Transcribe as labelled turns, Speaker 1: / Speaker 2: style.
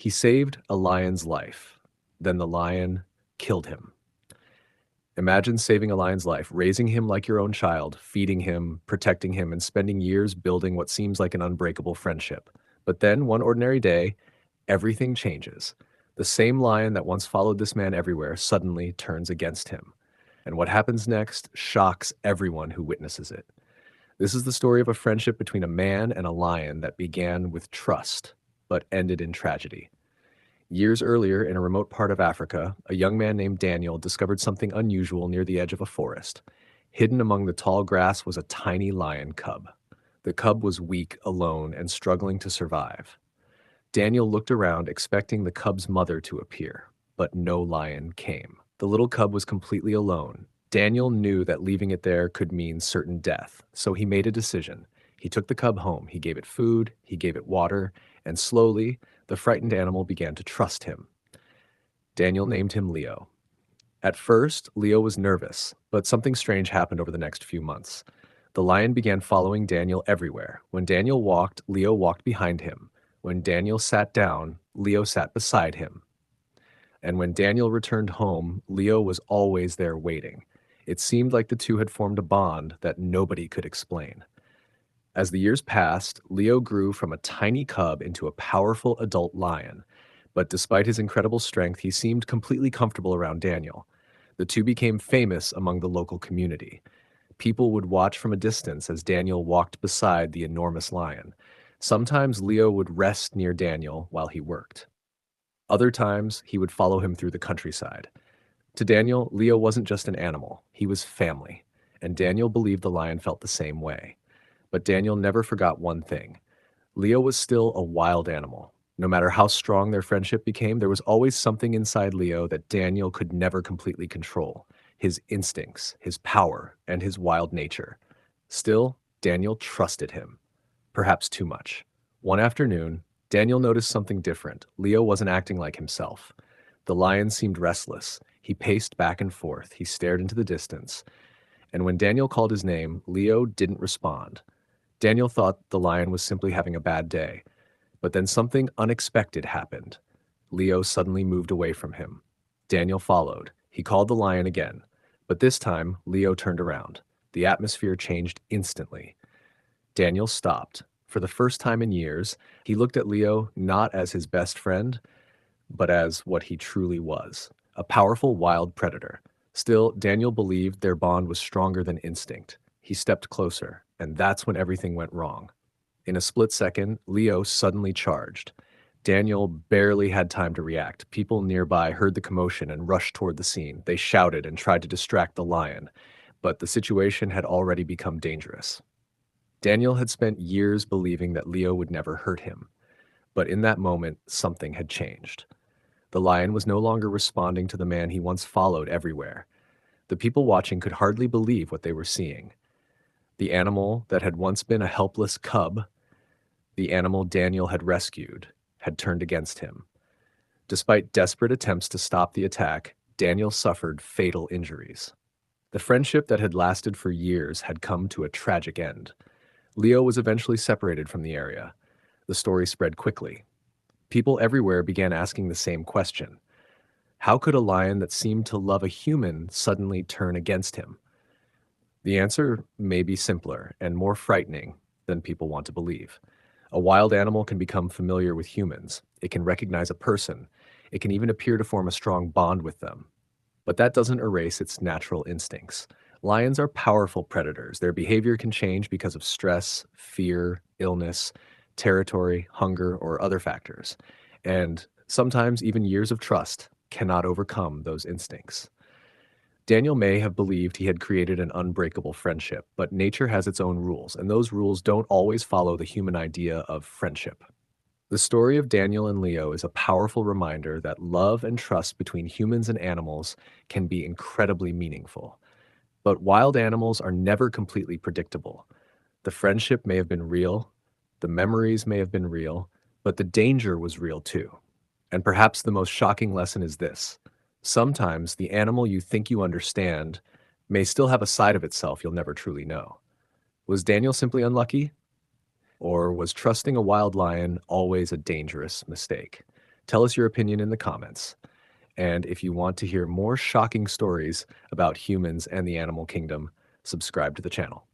Speaker 1: He saved a lion's life. Then the lion killed him. Imagine saving a lion's life, raising him like your own child, feeding him, protecting him, and spending years building what seems like an unbreakable friendship. But then, one ordinary day, everything changes. The same lion that once followed this man everywhere suddenly turns against him. And what happens next shocks everyone who witnesses it. This is the story of a friendship between a man and a lion that began with trust, but ended in tragedy. Years earlier, in a remote part of Africa, a young man named Daniel discovered something unusual near the edge of a forest. Hidden among the tall grass was a tiny lion cub. The cub was weak, alone, and struggling to survive. Daniel looked around, expecting the cub's mother to appear, but no lion came. The little cub was completely alone. Daniel knew that leaving it there could mean certain death, so he made a decision. He took the cub home, he gave it food, he gave it water, and slowly, the frightened animal began to trust him. Daniel named him Leo. At first, Leo was nervous, but something strange happened over the next few months. The lion began following Daniel everywhere. When Daniel walked, Leo walked behind him. When Daniel sat down, Leo sat beside him. And when Daniel returned home, Leo was always there waiting. It seemed like the two had formed a bond that nobody could explain. As the years passed, Leo grew from a tiny cub into a powerful adult lion. But despite his incredible strength, he seemed completely comfortable around Daniel. The two became famous among the local community. People would watch from a distance as Daniel walked beside the enormous lion. Sometimes Leo would rest near Daniel while he worked. Other times, he would follow him through the countryside. To Daniel, Leo wasn't just an animal, he was family. And Daniel believed the lion felt the same way. But Daniel never forgot one thing. Leo was still a wild animal. No matter how strong their friendship became, there was always something inside Leo that Daniel could never completely control. His instincts, his power, and his wild nature. Still, Daniel trusted him. Perhaps too much. One afternoon, Daniel noticed something different. Leo wasn't acting like himself. The lion seemed restless. He paced back and forth. He stared into the distance. And when Daniel called his name, Leo didn't respond. Daniel thought the lion was simply having a bad day. But then something unexpected happened. Leo suddenly moved away from him. Daniel followed. He called the lion again. But this time, Leo turned around. The atmosphere changed instantly. Daniel stopped. For the first time in years, he looked at Leo not as his best friend, but as what he truly was, a powerful wild predator. Still, Daniel believed their bond was stronger than instinct. He stepped closer, and that's when everything went wrong. In a split second, Leo suddenly charged. Daniel barely had time to react. People nearby heard the commotion and rushed toward the scene. They shouted and tried to distract the lion, but the situation had already become dangerous. Daniel had spent years believing that Leo would never hurt him, but in that moment, something had changed. The lion was no longer responding to the man he once followed everywhere. The people watching could hardly believe what they were seeing. The animal that had once been a helpless cub, the animal Daniel had rescued, had turned against him. Despite desperate attempts to stop the attack, Daniel suffered fatal injuries. The friendship that had lasted for years had come to a tragic end. Leo was eventually separated from the area. The story spread quickly. People everywhere began asking the same question. How could a lion that seemed to love a human suddenly turn against him? The answer may be simpler and more frightening than people want to believe. A wild animal can become familiar with humans. It can recognize a person. It can even appear to form a strong bond with them. But that doesn't erase its natural instincts. Lions are powerful predators. Their behavior can change because of stress, fear, illness, territory, hunger, or other factors. And sometimes even years of trust cannot overcome those instincts. Daniel may have believed he had created an unbreakable friendship, but nature has its own rules, and those rules don't always follow the human idea of friendship. The story of Daniel and Leo is a powerful reminder that love and trust between humans and animals can be incredibly meaningful. But wild animals are never completely predictable. The friendship may have been real, the memories may have been real, but the danger was real too. And perhaps the most shocking lesson is this. Sometimes the animal you think you understand may still have a side of itself you'll never truly know. Was Daniel simply unlucky? Or was trusting a wild lion always a dangerous mistake? Tell us your opinion in the comments. And if you want to hear more shocking stories about humans and the animal kingdom, subscribe to the channel.